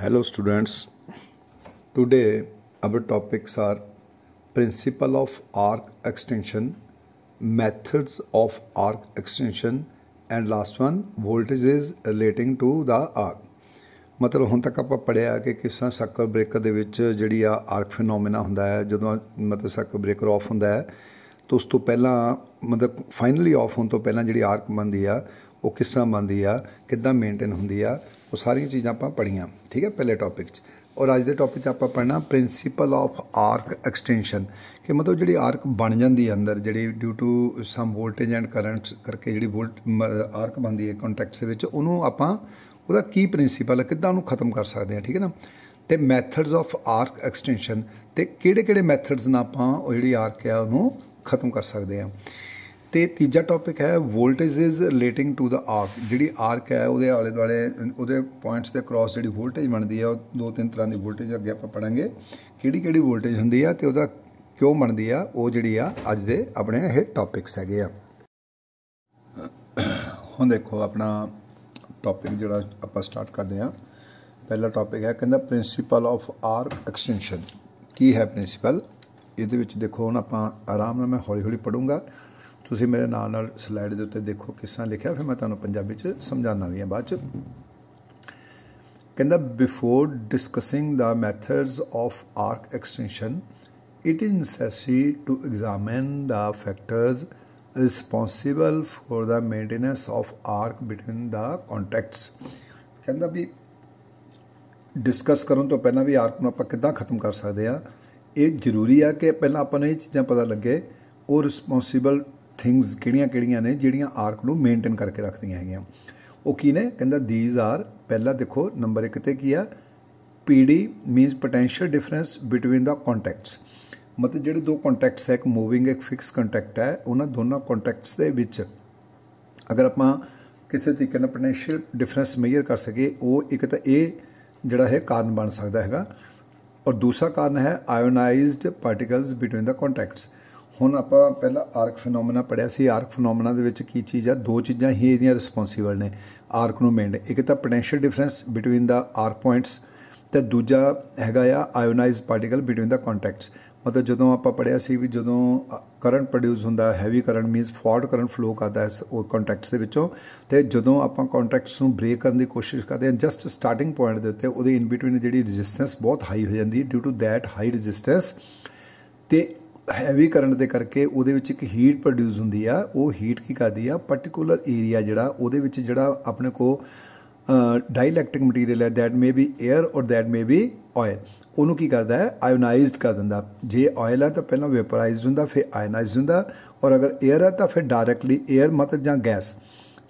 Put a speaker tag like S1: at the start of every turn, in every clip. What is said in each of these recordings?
S1: Hello students, today our topics are principle of arc extension, methods of arc extension and last one voltages relating to the arc। मतलब ਹੁਣ तक ਆਪਾਂ पढ़िया कि किस तरह सर्किट ब्रेकर ਦੇ ਵਿੱਚ ਜਿਹੜੀ ਆ ਆਰਕ ਫਿਨੋਮੀਨਾ ਹੁੰਦਾ ਹੈ ਜਦੋਂ मतलब सर्किट ब्रेकर ਆਫ ਹੁੰਦਾ ਹੈ तो उस तो ਪਹਿਲਾਂ मतलब फाइनली ਆਫ ਹੋਣ ਤੋਂ ਪਹਿਲਾਂ ਜਿਹੜੀ ਆਰਕ ਬਣਦੀ ਆ ਉਹ किस तरह बनती आ किद्दां मेनटेन ਹੁੰਦੀ ਆ वो सारिया चीज़ां आपां पढ़ियां। ठीक है, पहले टॉपिक और अज के टॉपिक आपां पढ़ना प्रिंसीपल ऑफ आर्क एक्सटेंशन कि मतलब जी आर्क बन जाती है अंदर जी due to some voltage and currents करके जी आर्क बनती है कॉन्टैक्ट्स उन्होंने आपां ਉਹਦਾ ਕੀ ਪ੍ਰਿੰਸੀਪਲ ਹੈ ਕਿੱਦਾਂ ਉਹਨੂੰ ਖਤਮ ਕਰ ਸਕਦੇ ਹਾਂ। ਠੀਕ ਹੈ ਨਾ, ਤੇ ਮੈਥਡਸ ਆਫ ਆਰਕ ਐਕਸਟੈਂਸ਼ਨ ਤੇ ਕਿਹੜੇ ਮੈਥਡਸ ਨਾਲ ਆਪਾਂ ਉਹ ਜਿਹੜੀ ਆਰਕ ਆ ਉਹਨੂੰ ਖਤਮ ਕਰ ਸਕਦੇ ਹਾਂ। ਤੇ ਤੀਜਾ ਟੌਪਿਕ ਹੈ ਵੋਲਟੇजेस ਰਿਲੇਟਿੰਗ ਟੂ ਦਾ ਆਰਕ। ਜਿਹੜੀ ਆਰਕ ਹੈ ਉਹਦੇ ਆਲੇ ਦੁਆਲੇ ਉਹਦੇ ਪੁਆਇੰਟਸ ਦੇ ਕ੍ਰਾਸ ਜਿਹੜੀ ਵੋਲਟੇਜ ਬਣਦੀ ਹੈ ਉਹ ਦੋ ਤਿੰਨ ਤਰ੍ਹਾਂ ਦੀ ਵੋਲਟੇਜ ਅੱਗੇ ਆਪਾਂ ਪੜਾਂਗੇ ਕਿਹੜੀ ਵੋਲਟੇਜ ਹੁੰਦੀ ਆ ਤੇ ਉਹਦਾ ਕਿਉਂ ਬਣਦੀ ਆ ਉਹ ਜਿਹੜੀ ਆ ਅੱਜ ਦੇ ਆਪਣੇ ਇਹ ਟੌਪਿਕਸ ਹੈਗੇ ਆ। ਹੁਣ ਦੇਖੋ ਆਪਣਾ टॉपिक जोड़ा आप स्टार्ट करते हैं। पहला टॉपिक है कहता प्रिंसीपल ऑफ आर्क एक्सटेंशन की है प्रिंसीपल। ये देखो हम आप आराम मैं हौली हौली पढ़ूंगा, तुसी मेरे नाल स्लाइड के उत्ते देखो किस तरह लिखा, फिर मैं तुहानूं पंजाबी च समझाना भी है बाद च। कहता before discussing the methods of arc extension it is necessary to examine the factors responsible for the maintenance of arc between the contacts. कहता भी डिस्कस करने तो पहला भी आर्क में आप किद्दां खत्म कर सकते हैं, ये जरूरी है कि पहला अपन ये चीज़ां पता लगे और रिस्पॉन्सिबल थिंग्स किहड़ियां ने जिहड़ियां आर्क नूं मेनटेन करके रखदियां हैगियां। वो की ने कहता दीज आर पहला देखो नंबर 1 ते की है PD मीनस potential difference between the contacts. मतलब जो दो कॉन्टैक्ट्स है एक मूविंग एक फिक्स कॉन्टैक्ट है उन्होंने दोनों कॉन्टैक्ट्स के विच अगर आप किसी तरीके पोटेंशियल डिफरेंस मेजर कर सके वो एक तो ये जोड़ा है कारण बन सकता है और दूसरा कारण है ionised particles between the contacts. हुण आप पहला आर्क फिनोमिना पढ़िया सी, आर्क फिनोमिना दे विच की चीज़ है दो चीज़ां ही इहदियां रिस्पॉन्सिबल ने आर्क नूं मेनटेन, एक तो potential difference between the arc points तो दूजा हैगा आ ionised particle between the contacts. मतलब जो आप पढ़िया सी भी जो करंट प्रोड्यूस होंदा heavy current means fault current flow करता है कॉन्टैक्ट्स के विचों, तो जो आप कॉन्टैक्ट्स में ब्रेक करने की कोशिश करते हैं जस्ट स्टार्टिंग पॉइंट के उत्ते वो इन बिटवीन जी रजिस्टेंस बहुत हाई हो जाती है। Due to that high resistance तो हैवी करंट के करके वो एक हीट प्रोड्यूस होंदी आ, वो हीट की करती है पर्टिकुलर एरिया जोड़ा अपने को डाइलैक्ट्रिक मटीरियल है दैट मे बी एयर और दैट मे बी ऑयल उन्होंने की करता है आयोनाइज्ड कर दिंदा। जे ऑयल है तो पहला वेपराइज्ड होंदा फिर आयोनाइज्ड होंदा और अगर एयर है तो फिर डायरैक्टली एयर मतलब जां गैस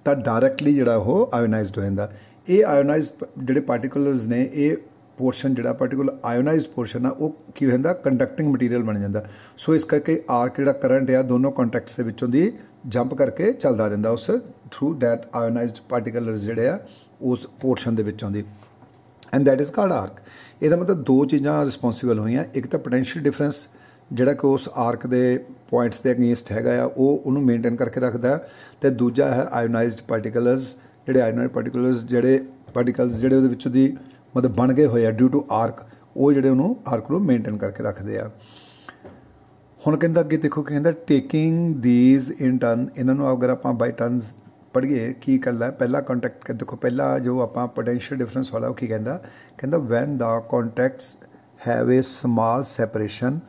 S1: तो डायरैक्टली जोड़ा वो आयोनाइज्ड हो जाता। ये आयोनाइज्ड जोड़े पार्टिकुलर्स ने ये पोर्शन जोड़ा पर्टिकुलर आयोनाइज्ड पोर्शन है वो की हो जाता कंडक्टिंग मटीरियल बन जाता। सो इस करके आर्क जोड़ा करंट है दोनों कॉन्टैक्ट्स के विचों दी जंप करके चलता रहता उस थ्रू दैट आयोनाइज्ड पार्टिकुलर्स जोड़े आ उस पोर्शन के विचों दी and that is called arc. ਇਹਦਾ मतलब दो चीज़ां रिस्पॉन्सिबल होईयां, एक तो पोटेंशियल डिफरेंस ਜਿਹੜਾ कि उस आर्क के पॉइंट्स के अगेंस्ट हैगा आ वो उन्होंने मेनटेन करके रखता है, तो दूजा है आयोनाइज्ड पार्टिकल्स ਜਿਹੜੇ आयोनाइज्ड पार्टिकल्स ਜਿਹੜੇ ਉਹਦੇ ਵਿੱਚੋਂ ਦੀ मतलब बन गए ਹੋਏ ਆ ड्यू टू आर्क वो ਜਿਹੜੇ ਉਹਨੂੰ आर्क ਨੂੰ मेनटेन करके रखते हैं। ਹੁਣ ਕਹਿੰਦਾ ਅੱਗੇ देखो ਕਹਿੰਦਾ टेकिंग दीज इन टर्न इन्हां ਨੂੰ अगर आप बाई टर्नस पढ़िए की करता है। पहला कॉन्टैक्ट देखो पहला जो आप पोटेंशियल डिफरेंस वाला की कहता when the contacts have a small separation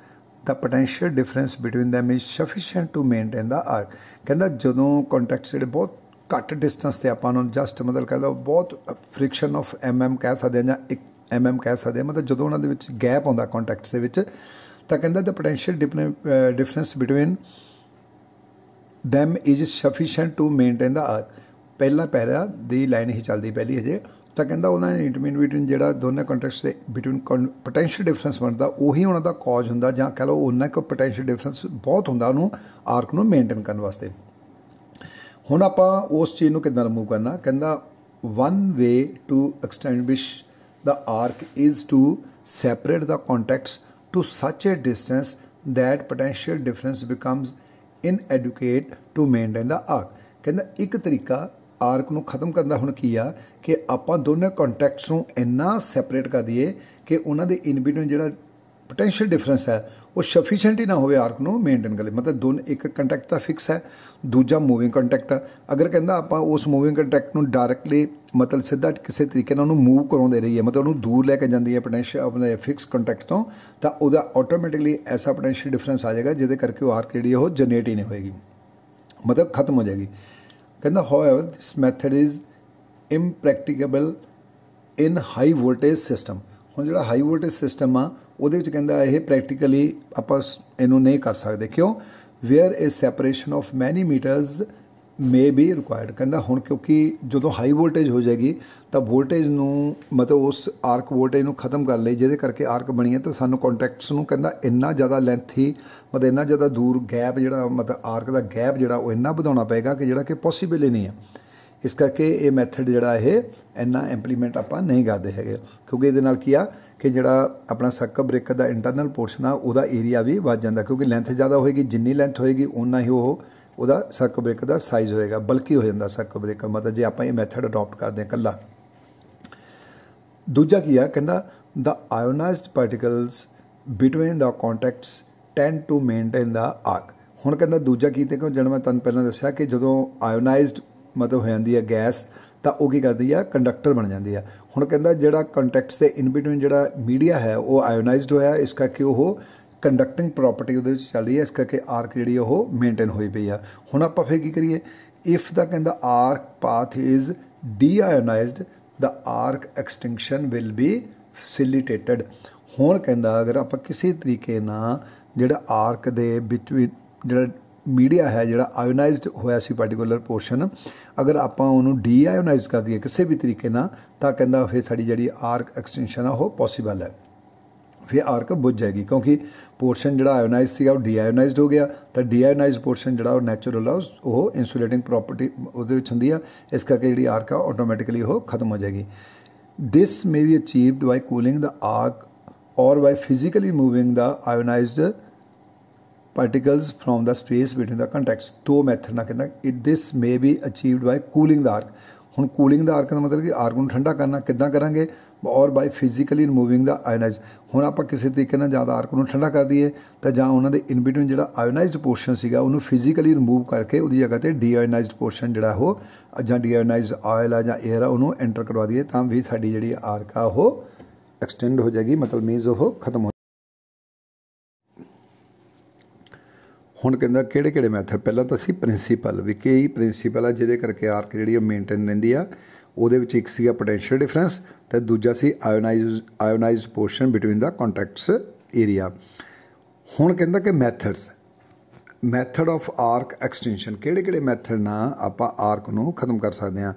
S1: the potential difference between them is sufficient to maintain the arc. कहता जो कॉन्टैक्ट्स जो बहुत घट डिस्टेंस से आप जस्ट मतलब कहता बहुत फ्रिक्शन ऑफ MM कह सकते हैं या 1 MM कह सकते हैं, मतलब जो उन्होंने गैप आता कॉन्टैक्ट्स के तो कहता the potential difference between them is sufficient to maintain the arc. पहला पैरा दी लाइन ही चलती पहली हजे तो कहता उन्होंने इंटरमीडिएट जो दोनों कॉन्टैक्ट्स के बिटवीन पोटेंशियल डिफरेंस बनता उही उन्होंने कॉज होंदा जां कह लो उन्ना को पोटेंशियल डिफरेंस बहुत होंदा उन्होंने आर्क नूं मेनटेन करने वास्ते। हुण आपां उस चीज़ नूं किद्दां रिमूव करना, कहता one way to extinguish the arc is to separate the contacts to such a distance that potential difference becomes inadequate to maintain the arc. कहता एक तरीका ਆਰਕ ਨੂੰ ਖਤਮ ਕਰਨ ਦਾ ਹੁਣ ਕੀ ਆ ਕਿ ਆਪਾਂ ਦੋਨੇ ਕੰਟੈਕਟਸ ਨੂੰ ਇੰਨਾ ਸੈਪਰੇਟ ਕਰ ਦਈਏ ਕਿ ਉਹਨਾਂ ਦੇ ਇਨ ਬਿਟਵੀਨ ਜਿਹੜਾ पोटेंशियल डिफरेंस है वो सफिशेंट ही ना हो आर्क को मेनटेन कर ले मतलब दोनों एक कंटैक्ट तो फिक्स है दूजा मूविंग कंटैक्ट है अगर कहता आप उस मूविंग कंटैक्ट को डायरैक्टली मतलब सीधा किसी तरीके मूव करवाते रहिए मतलब उन्होंने दूर लैके जाती है पोटेंशियल अपने फिक्स कंटैक्ट तो वह ऑटोमैटिकली ऐसा पोटेंशियल डिफरेंस आ जाएगा जिसके करके वो आर्क जी जनरेट ही नहीं होएगी मतलब खत्म हो जाएगी कहता however this method is impracticable in high voltage system ਹੁਣ ਜਿਹੜਾ ਹਾਈ ਵੋਲਟੇਜ ਸਿਸਟਮ ਆ ਉਹਦੇ ਵਿੱਚ ਕਹਿੰਦਾ ਇਹ ਪ੍ਰੈਕਟੀਕਲੀ ਆਪਾਂ ਇਹਨੂੰ ਨਹੀਂ ਕਰ ਸਕਦੇ ਕਿਉਂ ਵੇਅਰ ਇਜ਼ ਸੈਪਰੇਸ਼ਨ ਆਫ ਮੈਨੀ ਮੀਟਰਸ ਮੇ ਬੀ ਰਿਕੁਆਇਰਡ ਕਹਿੰਦਾ ਹੁਣ ਕਿਉਂਕਿ ਜਦੋਂ ਹਾਈ ਵੋਲਟੇਜ ਹੋ ਜਾਏਗੀ ਤਾਂ ਵੋਲਟੇਜ ਨੂੰ ਮਤਲਬ ਉਸ ਆਰਕ ਵੋਲਟੇਜ ਨੂੰ ਖਤਮ ਕਰ ਲਈ ਜਿਹਦੇ ਕਰਕੇ ਆਰਕ ਬਣੀ ਹੈ ਤਾਂ ਸਾਨੂੰ ਕੰਟੈਕਟਸ ਨੂੰ ਕਹਿੰਦਾ ਇੰਨਾ ਜ਼ਿਆਦਾ ਲੈਂਥੀ ਮਤਲਬ ਇੰਨਾ ਜ਼ਿਆਦਾ ਦੂਰ ਗੈਪ ਜਿਹੜਾ ਮਤਲਬ ਆਰਕ ਦਾ ਗੈਪ ਜਿਹੜਾ ਉਹ ਇੰਨਾ ਵਧਾਉਣਾ ਪਏਗਾ ਕਿ ਜਿਹੜਾ ਕਿ ਪੋਸੀਬਲ ਹੀ ਨਹੀਂ ਹੈ इस करके ये मैथड जोड़ा है इन्ना इंप्लीमेंट आप नहीं करते है क्योंकि ये की आ कि जोड़ा अपना सर्कट ब्रेकर का इंटरनल पोर्शन आ उहदा एरिया भी वध जाता क्योंकि लेंथ ज़्यादा होएगी जिन्नी लेंथ होएगी उन्ना ही वो सर्कट ब्रेकर का साइज़ होएगा बल्कि हो जाता सर्कट ब्रेकर मतलब जो आप ये मैथड अडोप्ट करते हैं कल्ला दूजा की आ कहता the ionized particles between the contacts tend to maintain the arc हुण कहता दूजा की जिहड़ा मैं तुहानूं पहलां दस्सिया कि जदों आयोनाइज्ड मतलब हो जाती है गैस तो वह की करती है कंडक्टर बन जाती है हुण कहता जोड़ा कंटैक्ट्स के इन बिटवीन जोड़ा मीडिया है वो आयोनाइज्ड होया इस करके वो कंडक्टिंग प्रॉपर्टी वो चल रही है इस करके आर्क जी मेनटेन हुई पई है हुण आपां फिर की करिए इफ द कहता arc path is D ionised the arc extinction will be facilitated हुण कहता अगर आप किसी तरीके जोड़ा आर्क दे बिटवीन जोड़ा मीडिया है जोड़ा आयोनाइज्ड होया सी पार्टिकुलर पोर्शन अगर आप डी आयोनाइज कर दिए किसी भी तरीके तो कहता फिर साड़ी जी आर्क एक्सटेंशन है वो पॉसीबल है फिर आर्क बुझ जाएगी क्योंकि पोर्शन जोड़ा आयोनाइज से डी आयोनाइज हो गया तो डी आयोनाइज पोर्शन जोड़ा नैचुरल है वो इंसुलेटिंग प्रॉपर्टी वो होंगी है इस करके जी आर्क है ऑटोमैटिकली वो खत्म हो जाएगी this may be achieved by cooling the arc और by physically moving the ionised particles from the space between the contacts दो मैथड ना कहता this may be achieved by cooling the arc हुण कूलिंग द आर्क का मतलब कि arc को ठंडा करना किद्दां करांगे और by physically removing the ionize हुण आपां किसी तरीके नाल ज़्यादा आर्क को ठंडा कर दईए तो जां उन्हां दे इन बिटवीन जिहड़ा आयोनाइज्ड पोर्शन सीगा उहनूं फिजिकली रिमूव करके उहदी जगह ते डी आयोनाइज्ड पोर्शन जिहड़ा हो जां डी आयोनाइज्ड ऑयल आ जां एयर आ उहनूं एंटर करवा दईए तां भी साडी जिहड़ी आर्क आ वो एक्सटेंड हो जाएगी मतलब मीनस वो खत्म हो हुण कहता किहड़े मैथड पहला तो असीं प्रिंसीपल भी कई प्रिंसीपल आ जिहदे करके आर्क जिहड़ी मेनटेन रहिंदी आ उहदे विच एक सीगा पोटेंशियल डिफरेंस तो दूजा सी ionised portion between the contacts area हुण कहता कि मैथड ऑफ आर्क एक्सटेंशन किहड़े मैथड नाल आपां आर्क नूं खत्म कर सकते हैं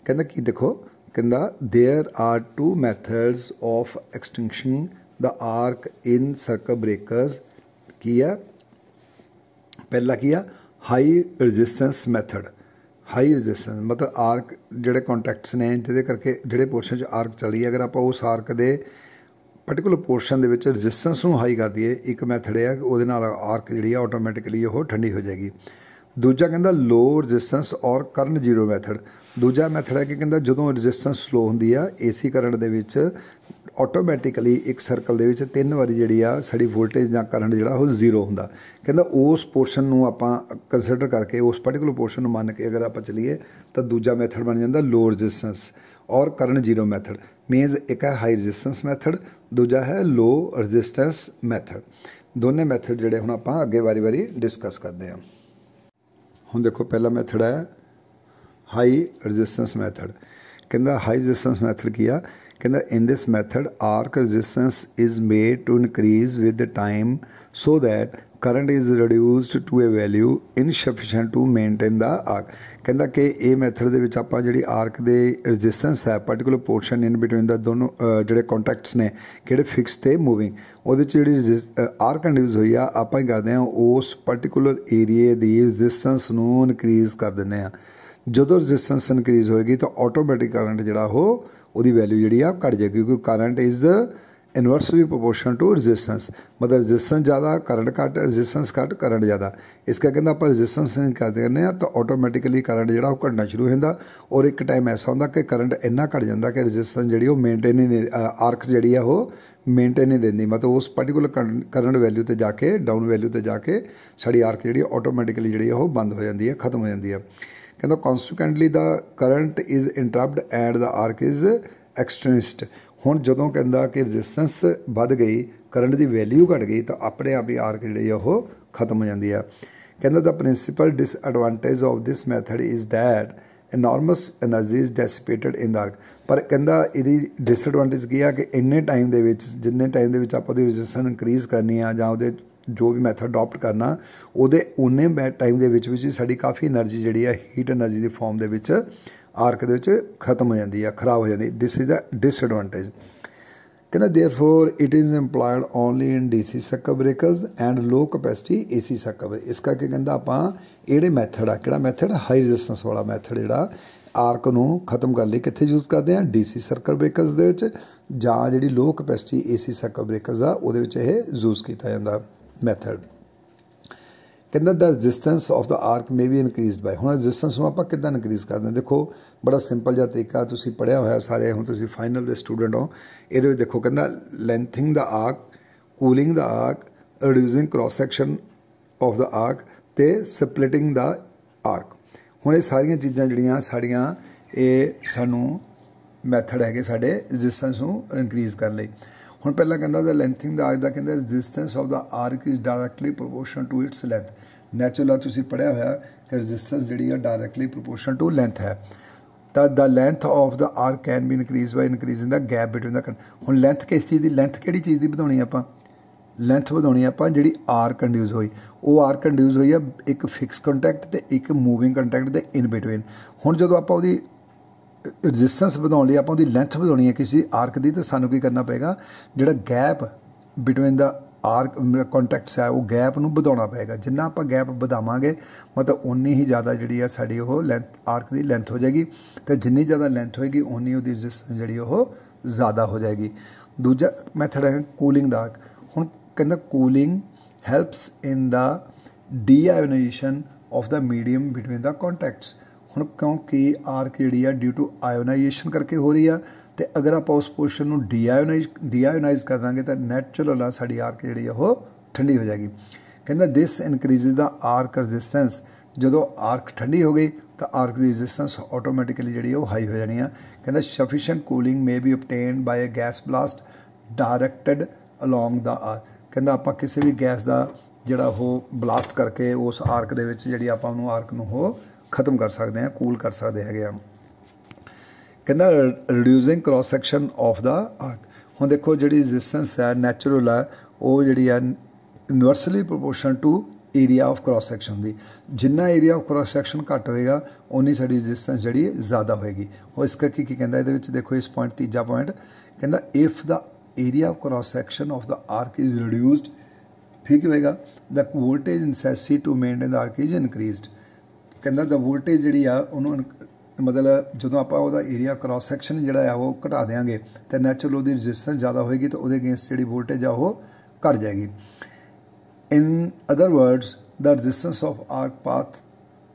S1: कहता कि देखो कहता there are two methods of extension the arc in circuit breakers की है पहला की high resistance method high resistance मतलब आर्क जोड़े कॉन्टैक्ट्स ने जिहदे करके जोड़े पोर्शन आर्क चली है अगर आप उस आर्क के पर्टिकुलर पोर्शन के रजिस्टेंस नूं हाई कर दिए एक मैथड है कि उहदे नाल आर्क जी ऑटोमैटिकली वो ठंडी हो जाएगी दूजा कहता लो रजिस्टेंस और करंट जीरो मैथड दूजा मैथड है कि कहता जो रजिस्टेंस स्लो होंगी आ AC करंट दे विच ऑटोमैटिकली एक सर्कल दे विच 3 वारी जी साड़ी वोल्टेज या करंट जोड़ा वो जीरो होंदा कहता उस पोर्शन नूं आपां कंसीडर करके उस पर्टिकुलर पोर्शन नूं मान के अगर आप चलीए तो दूजा मैथड बन जाता लो रजिस्टेंस और करंट जीरो मैथड मीनस एक है हाई रजिस्टेंस मैथड दूजा है लो रजिस्टेंस मैथड दोनों मैथड जोड़े हुण आपां अगे वारी वारी डिस्कस करते हैं हुण देखो पहला मैथड है हाई रजिस्टेंस मैथड कहता हाई रजिस्टेंस मैथड की आ कहता in this method arc resistance is made to increase with time so that current is reduced to a value insufficient to maintain the arc कहता कि ये method दे विच आपां जिहड़ी आर्क दे रजिस्टेंस है particular portion in between the दोनों जिहड़े कॉन्टैक्ट्स ने किहड़े फिक्स ते मूविंग उहदे च जिहड़ी आर्क इंड्यूस होई आ आपां ही करदे हां उस पर्टिकुलर एरिए दी रजिस्टेंस नूं इनक्रीज कर दिंदे हां जदों रजिस्टेंस इनक्रीज होएगी तो ऑटोमैटिक करंट जिहड़ा हो उहदी वैल्यू जिहड़ी आ घट जाएगी क्योंकि current is inversely proportional to resistance, मतलब रजिस्टेंस ज़्यादा करंट घट, रजिस्टेंस घट करंट ज़्यादा। इस करके आप रजिस्टेंस नहीं करते तो ऑटोमैटिकली करंट जो घटना शुरू हो जाता, और एक टाइम ऐसा होंगे कि करंट इन्ना घट जाता कि रजिस्टेंस जी मेनटेन ही नहीं, आर्क जी वो मेनटेन नहीं रही, मतलब उस पर्टिकुलर करंट वैल्यू तो जाके डाउन वैल्यू तो जाके साड़ी आर्क जी ऑटोमैटिकली जी बंद हो जाती है, खत्म हो जाती है। कहता consequently the current is interrupt and the arc is extinguished. हुण जदों कहंदा कि रजिस्टेंस वध गई, करंट की वैल्यू घट गई, तो अपने आप ही आर्क जी खत्म हो जाती है। कहंदा the principal disadvantage of this method is that enormous energy is dissipated in the arc. पर कहंदा इहदी डिसएडवांटेज की है कि इन्ने टाइम दे विच, जिन्ने टाइम दे विच आपां उहदी रजिस्टेंस इंक्रीज़ करनी आ जां उहदे जो भी मैथड अडॉप्ट करना, उहदे उन्ने टाइम दे विच ही साडी काफ़ी एनर्जी जिहड़ी है हीट एनर्जी की फॉर्म दे विच आर्क दे विच खत्म हो जाती है, खराब हो जाती है। This is the disadvantage. कहना therefore it is employed only in DC circuit breakers and low capacity AC circuit breaker. इस करके कहंदा आपां इहड़े मैथड आ, किहड़ा मैथड, हाई रजिस्टेंस वाला मैथड जिहड़ा आर्क नूं खत्म करने कित्थे यूज़ करते हैं, DC सर्किट ब्रेकर्स दे विच, जां जिहड़ी लो कैपेसिटी AC सर्किट ब्रेकर्स आ उहदे विच इह यूज़ कीता जांदा मैथड। कहंदा the resistance of the arc may be increase by. हुण रजिस्टेंस नूं आपां किद्दां इनक्रीज़ करदे हां, देखो बड़ा सिंपल जिहा तरीका, तुसीं पढ़िया होया सारे, हुण तुसीं फाइनल दे स्टूडेंट हो, इहदे विच देखो कहंदा lengthening the arc, cooling the arc, reducing cross section of the arc ते सप्लिटिंग द आर्क। हुण इह सारियां चीज़ां जिहड़ियां साड़ियां इह सानूं मैथड है साडे रजिस्टेंस नूं इनक्रीज़ करन लई। हुण पहला कहंदा द लेंथिंग द आर्क दा कहंदा resistance of the arc is directly proportional to its length. Natural तुसीं पढ़िया होया कि रजिस्टेंस जिहड़ी है डायरैक्टली प्रोपोर्शनल टू लेंथ है, तो the length of the arc can B increase by increasing the gap between the. हुण लेंथ किस चीज़ की, लेंथ किहड़ी चीज़ की वधाउणी आपां, लेंथ वधाउणी आपां जिहड़ी आर्क इंड्यूस होई, वो आर्क इंड्यूस होई है एक फिक्स कंटैक्ट ते एक moving contact they in between. हुण जदों आपां उहदी रजिस्टेंस वधाउण लई आपां उहदी लेंथ वधाउणी है किसी आर्क की, तो सानूं की करना पेगा, जिहड़ा gap between the arc contacts है वो गैप नूं वधाउणा पेगा। जिन्ना आपां गैप वधावांगे मतलब उन्नी ही ज़्यादा जिहड़ी है साडी ओह लेंथ आर्क की लेंथ हो जाएगी, तो जिन्नी ज़्यादा लेंथ होएगी उन्नी उहदी रजिस्टेंस जिहड़ी ओह ज़्यादा हो जाएगी। दूजा मैथड है कूलिंग द आर्क। हुण कहंदा cooling helps in the deionisation of the medium between the contacts. हुण क्योंकि आर्क जिहड़ी है ड्यू टू आयोनाइजेशन करके हो रही है, तो अगर आप उस पोर्शन में डीआयोनाइज कर देंगे तो नैचुरल साड़ी आर्क जी वो ठंडी हो जाएगी। कहना this increase the arc resistance. जो आर्क ठंडी हो गई तो आर्क की रजिस्टेंस ऑटोमैटिकली जी वो हाई हो जानी है। कहना sufficient cooling may be obtained by a gas blast directed along the arc. कहना आप किसी भी गैस का जोड़ा वो ब्लास्ट करके उस आर्क के जी आप आर्क नूं खत्म कर सकते हैं, कूल कर सकते हैं। कहना reducing cross section of the arc. हुण देखो जी रजिस्टेंस है नैचुरल है वो जी है inversely proportional to area of cross section की। जिन्ना एरिया ऑफ क्रॉस सैक्शन घट होएगा उन्नी साडी रजिस्टेंस जी ज़्यादा होएगी। और इस करके की कहता है देखो इस पॉइंट तीजा पॉइंट कहता if the area of cross section of the arc is reduced, फिर क्या होएगा, the voltage necessity to maintain the arc is increased. कहता द वोल्टेज जी उन्होंने मतलब जो आप एरिया क्रॉस सैक्शन जोड़ा वो घटा देंगे तो नैचुरल वो रजिस्टेंस ज़्यादा होएगी तो वो अगेंस्ट जी वोल्टेज आ वो घट जाएगी। In other words the resistance of arc path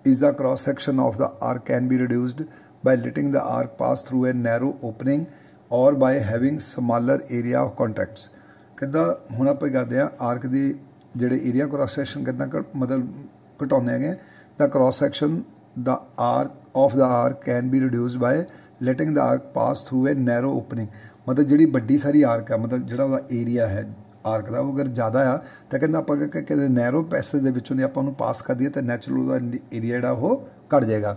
S1: is the cross section of the arc can be reduced by letting the arc pass through a narrow opening और by having smaller area of contacts. कहता हुण आप करते हैं arc की जोड़े area cross section कहता मतलब घटाने हैं the cross section the arc of the arc can be reduced by letting the arc pass through a narrow opening. मतलब जी बड़ी सारी आर्क है मतलब जो एरिया है आर्क का वो अगर ज़्यादा आ तो कहना आप कहते नैरो पैसेज के विचों आप पास कर दिए तो नैचुरल एरिया जोड़ा वो घट जाएगा।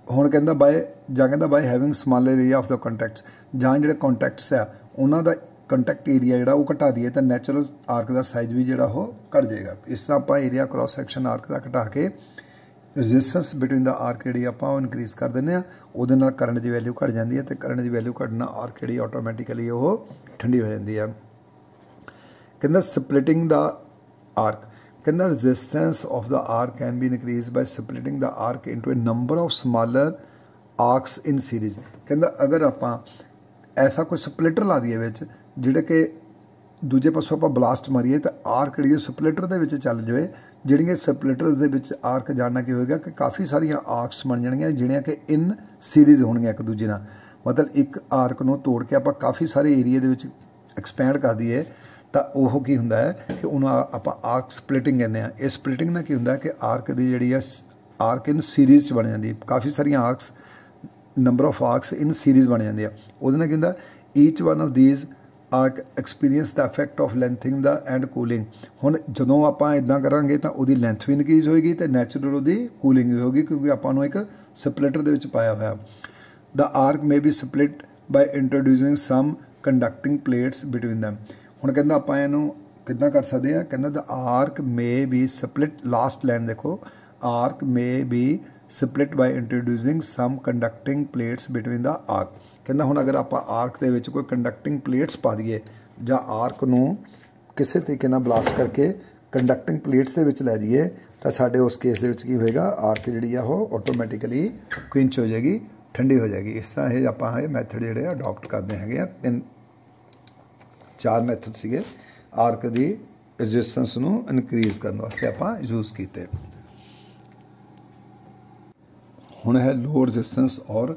S1: हुण कहता bye having smaller area of the contacts जहाँ जो कॉन्टैक्ट्स है उन्होंने कंटैक्ट एरिया जोड़ा वो घटा दिए तो नैचुरल आर्क का साइज भी जोड़ा वो घट जाएगा। इस तरह आप एरिया क्रॉस सैक्शन आर्क का घटा के रजिस्टेंस बिटवीन द आर्क जी आप इनक्रीज़ कर दें, वो करंट की वैल्यू घट जाती है तो करंट की वैल्यू घटना आर्क जी ऑटोमैटिकली वो ठंडी हो जाती है। कहना स्प्लिटिंग द आर्क। कहना resistance of the arc can B increase by splitting the arc into A number of smaller arcs in series. कहना अगर आप ऐसा कोई सप्लिटर ला दईए विच जिहड़े कि दूजे पासों आप ब्लास्ट मारीए तो आर्क जी सप्लिटर के चल जाए। ਜਿਹੜੀਆਂ ਸਪਲਿਟਰਸ ਦੇ ਵਿੱਚ ਆਰਕ ਜਾਣਨਾ ਕੀ ਹੋਏਗਾ ਕਿ ਕਾਫੀ ਸਾਰੀਆਂ ਆਰਕਸ ਬਣ ਜਾਣਗੀਆਂ ਜਿਹੜੀਆਂ ਕਿ ਇਨ ਸੀਰੀਜ਼ ਹੋਣਗੀਆਂ ਇੱਕ ਦੂਜੇ ਨਾਲ। ਮਤਲਬ ਇੱਕ ਆਰਕ ਨੂੰ ਤੋੜ ਕੇ ਆਪਾਂ ਕਾਫੀ ਸਾਰੇ ਏਰੀਆ ਦੇ ਵਿੱਚ ਐਕਸਪੈਂਡ ਕਰ ਦਈਏ ਤਾਂ ਉਹ ਕੀ ਹੁੰਦਾ ਹੈ ਕਿ ਉਹਨੂੰ ਆਪਾਂ ਆਰਕ ਸਪਲਿਟਿੰਗ ਕਹਿੰਦੇ ਆ। ਇਹ ਸਪਲਿਟਿੰਗ ਨਾਲ ਕੀ ਹੁੰਦਾ ਕਿ ਆਰਕ ਦੀ ਜਿਹੜੀ ਆ ਆਰਕ ਇਨ ਸੀਰੀਜ਼ 'ਚ ਬਣ ਜਾਂਦੀ। ਕਾਫੀ ਸਾਰੀਆਂ arcs number of arcs in series ਬਣ ਜਾਂਦੇ ਆ। ਉਹਦੇ ਨਾਲ ਕੀ ਹੁੰਦਾ each one of these arc experience the effect of lengthening the and cooling. हुण जदों आपां इदां करांगे तो उहदी लेंथ भी इनक्रीज होएगी तो नैचुरल उहदी कूलिंग भी होगी क्योंकि आपां नूं एक सप्लिटर दे विच पाया होया। The arc may be split by introducing some conducting plates between them. हुण कहंदा आपां इहनूं किदां कर सकदे आ। कहंदा the arc may be split last line देखो arc may be split by introducing some conducting plates between the arc. ਕਹਿੰਦਾ ਹੁਣ ਅਗਰ ਆਪਾਂ ਆਰਕ ਦੇ ਵਿੱਚ ਕੋਈ ਕੰਡਕਟਿੰਗ ਪਲੇਟਸ ਪਾ ਦਈਏ ਜਾਂ ਆਰਕ ਨੂੰ ਕਿਸੇ ਤਰੀਕੇ ਨਾਲ ਬਲਾਸਟ ਕਰਕੇ ਕੰਡਕਟਿੰਗ ਪਲੇਟਸ ਦੇ ਵਿੱਚ ਲੈ ਜਾਈਏ ਤਾਂ ਸਾਡੇ ਉਸ ਕੇਸ ਦੇ ਵਿੱਚ ਕੀ ਹੋਏਗਾ ਆਰਕ ਜਿਹੜੀ ਆ ਉਹ ਆਟੋਮੈਟਿਕਲੀ ਕੁਇੰਚ ਹੋ ਜਾਏਗੀ, ਠੰਡੀ ਹੋ ਜਾਏਗੀ। ਇਸ ਤਰ੍ਹਾਂ ਇਹ ਆਪਾਂ ਇਹ ਮੈਥਡ ਜਿਹੜੇ ਅਡਾਪਟ ਕਰਦੇ ਹੈਗੇ ਆ। 4 ਮੈਥਡ ਸੀਗੇ ਆਰਕ ਦੀ ਰੈਜ਼ਿਸਟੈਂਸ ਨੂੰ ਇਨਕਰੀਜ਼ ਕਰਨ ਵਾਸਤੇ ਆਪਾਂ ਯੂਜ਼ ਕੀਤੇ। ਹੁਣ ਹੈ लो ਰੈਜ਼ਿਸਟੈਂਸ ਔਰ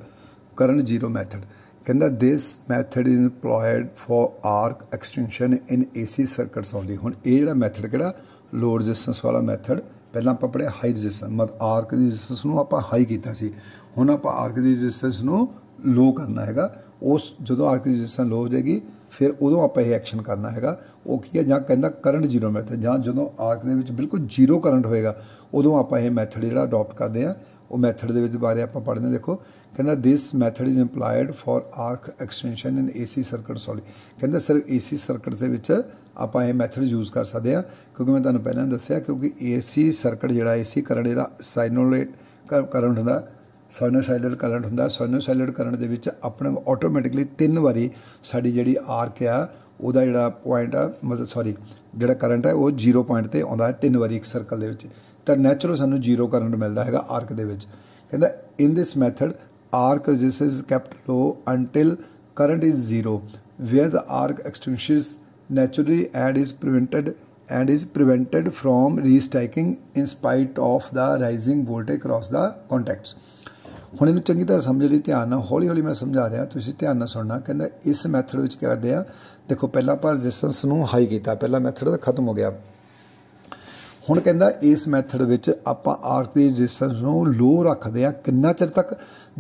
S1: करंट जीरो मैथड। कहता this method is employed for arc extinction in AC circuits only. हुण ये जिहड़ा मैथड किहड़ा लो रजिस्टेंस वाला मैथड पहला आपां पढ़िया हाई रजिस्टेंस मतलब आर्क दी रजिस्टेंस नूं आपां हाई कीता सी। हुण आपां आर्क दी रजिस्टेंस नूं लो करना हैगा। उस जदों आर्क दी रजिस्टेंस लो हो जाएगी फिर उदों आपां ये एक्शन करना हैगा। वो की है जां कहंदा करंट जीरो मैथड जां जदों आर्क दे विच बिल्कुल जीरो करंट होएगा उदों आपां ये मैथड जिहड़ा अडॉप्ट करदे आ। वो मैथड के बारे आप पढ़ने देखो कहना this method is employed for arc extinction in AC circuit solely. कहता सिर्फ AC सर्किट के आप ये मैथड यूज़ कर सकते हैं क्योंकि मैं तुम्हें पहले दसिया क्योंकि AC सर्किट जो AC करंट जो साइनोलेट करंट होंगे साइनोसाइडल करंट होंगे साइनोसाइडल करंट के अपने ऑटोमैटिकली 3 बारी साड़ी जी आर्क आ ਉਹਦਾ ਜਿਹੜਾ ਪੁਆਇੰਟ ਆ मतलब सॉरी ਜਿਹੜਾ करंट है वो 0 पॉइंट ਤੇ ਆਉਂਦਾ ਹੈ 3 ਵਾਰੀ ਇੱਕ ਸਰਕਲ ਦੇ ਵਿੱਚ ਤਾਂ ਨੈਚੁਰਲ ਸਾਨੂੰ 0 ਕਰੰਟ ਮਿਲਦਾ ਹੈਗਾ ਆਰਕ ਦੇ ਵਿੱਚ। ਕਹਿੰਦਾ in this method arc resistance is kept low until current is 0 where the arc extinguishes naturally and is prevented from restacking in spite of the rising voltage across the contacts। ਹੁਣ ਇਹਨੂੰ ਚੰਗੀ ਤਰ੍ਹਾਂ ਸਮਝ ਲਈ ਧਿਆਨ ਨਾਲ ਹੌਲੀ ਹੌਲੀ ਮੈਂ ਸਮਝਾ ਰਿਹਾ ਤੁਸੀਂ ਧਿਆਨ ਨਾਲ ਸੁਣਨਾ। ਕਹਿੰਦਾ ਇਸ ਮੈਥਡ ਵਿੱਚ ਕੀ ਕਰਦੇ ਆ देखो पहला आप रजिस्टेंस नूं हाई किया पहला मैथड तो खत्म हो गया। हुण कहंदा इस मैथड विच आपां आर्क दी रजिस्टेंस नूं लो रखदे आ किन्ना चिर तक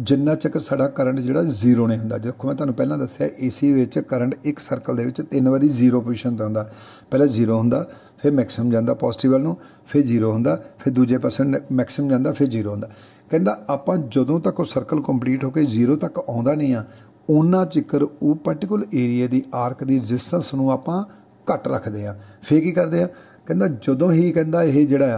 S1: जिन्ना चक्कर साडा करंट जिहड़ा जीरो नहीं हुंदा। देखो मैं तुहानूं पहलां दस्सिया AC विच करंट एक सर्कल दे विच 3 वारी जीरो पोजीशन ते हुंदा। पहला जीरो हुंदा फिर मैक्सिमम जांदा पॉजिटिव वाल नूं फिर जीरो हुंदा फिर दूजे पासे मैक्सिमम जांदा फिर जीरो हुंदा। कहंदा आपां जदों तक वो सर्कल कंप्लीट होकर जीरो तक आउंदा नहीं आ उन्ना चिकर वो पर्टिकुलर एरिए की आर्क की रजिस्टेंस नूं आपां घट रखते हैं। फिर की करते हैं कहंदा जदों ही कहंदा ये जिहड़ा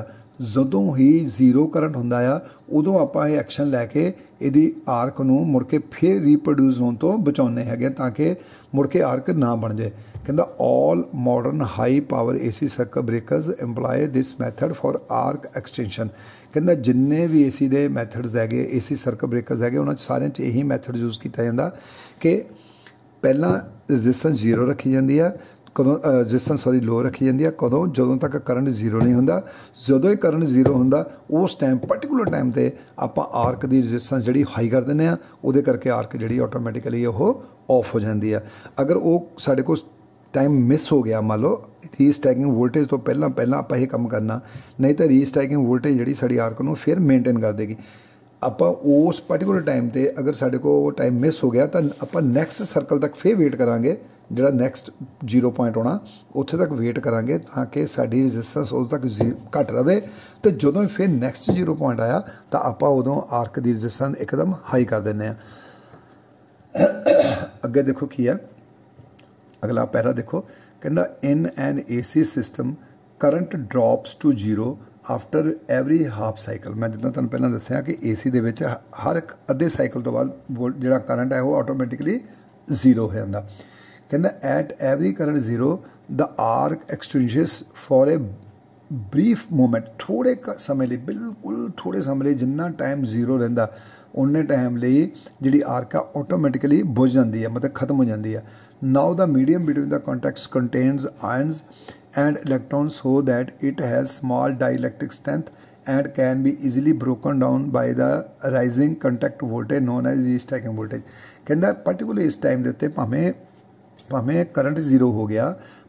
S1: जदों ही जीरो करंट हुंदा आ उदों आपां ये एक्शन लैके इहदी आर्क नूं मुड़ के फिर रीप्रोड्यूस होने तो बचाउने हैगे ताकि मुड़ के आर्क ना बन जाए। कहंदा all modern high power AC circuit breakers employ this method for arc extinction. कहंदा जिन्ने भी AC दे मैथड्स हैगे AC सर्किट ब्रेकर्स हैगे उन्हां सारियां च यही मैथड यूज़ किया जाता कि पहला रजिस्टेंस जीरो रखी जाती है कदों रजिस्टेंस सॉरी लो रखी जाती है कदों जदों तक करंट जीरो नहीं होंदा। जदों ही करंट जीरो होंदा उस टाइम पर्टिकुलर टाइम ते आपां आर्क की रजिस्टेंस जिहड़ी हाई कर दिंदे आ उहदे करके आर्क जिहड़ी ऑटोमैटिकली वो ऑफ हो जाती है। अगर वो साडे कोल टाइम मिस हो गया मान लो रीस्टैकिंग वोल्टेज तो पहला आप ये काम करना नहीं तो रीस्टैकिंग वोल्टेज जिहड़ी साडी आर्क नूं फिर मेनटेन कर देगी। आप उस पर्टिकुलर टाइम ते अगर साडे को टाइम मिस हो गया तो आप नैक्सट सर्कल तक फिर वेट करांगे जिहड़ा नैक्सट 0 पॉइंट होना उत्थे तक वेट करांगे ताकि साडी रजिस्टेंस उदों तक घट रहे तो जदों फिर नैक्सट 0 पॉइंट आया तो आप उदों आर्क की रजिस्टेंस एकदम हाई कर देने। अगे देखो की है अगला पैरा देखो कहंदा in an AC system current drops to 0 after every half cycle. मैं जिद्दां तुहानूं पहलां दस्सिया कि AC दे विच हर एक अद्धे साइकिल तो बाद जिहड़ा करंट है वो ऑटोमैटिकली जीरो हो जांदा। कहंदा at every current zero the arc extinguishes for a brief moment थोड़े समय लिए बिल्कुल थोड़े समय लिए जिन्ना टाइम जीरो रहिंदा उन्ने टाइम ਲਈ ਜਿਹੜੀ ਆਰਕ ਆ ਆਟੋਮੈਟਿਕਲੀ ਬੁਝ ਜਾਂਦੀ ਹੈ, ਮਤਲਬ ਖਤਮ ਹੋ ਜਾਂਦੀ ਹੈ। Now the medium between the contacts contains ions and electrons so that it has small dielectric strength and can be easily broken down by the rising contact voltage known as restacking voltage। कहता particularly इस time के उत्ते भावें current 0 हो गया